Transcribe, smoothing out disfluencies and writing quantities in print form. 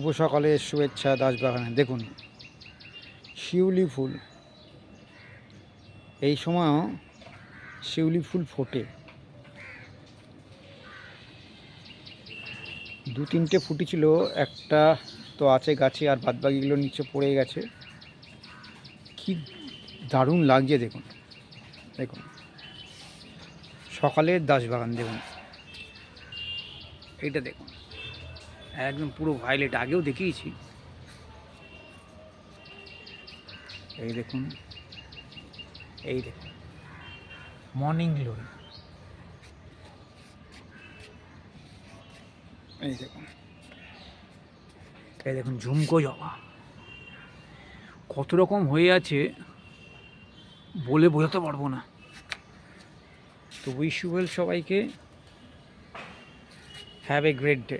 শুভ সকালের শুভেচ্ছা দাসবাগানে। দেখুন শিউলি ফুল, এই সময়ও শিউলি ফুল ফোটে। দু তিনটে ফুটেছিল, একটা তো আছে গাছে, আর বাদবাকিগুলো নিচে পড়ে গেছে। কি দারুণ লাগছে দেখুন। দেখুন সকালের দাসবাগান, দেখুন এইটা দেখুন, একদম পুরো ভায়োলেট। আগেও দেখিয়েছি, এই দেখুন, এই দেখুন মর্নিং গ্লোরি, এই দেখুন, এই দেখুন ঝুমকো জবা। কত রকম হয়ে আছে বলে বোঝাতে পারবো না। তো উইশ ইউ ওয়েল সবাইকে। Have a great day.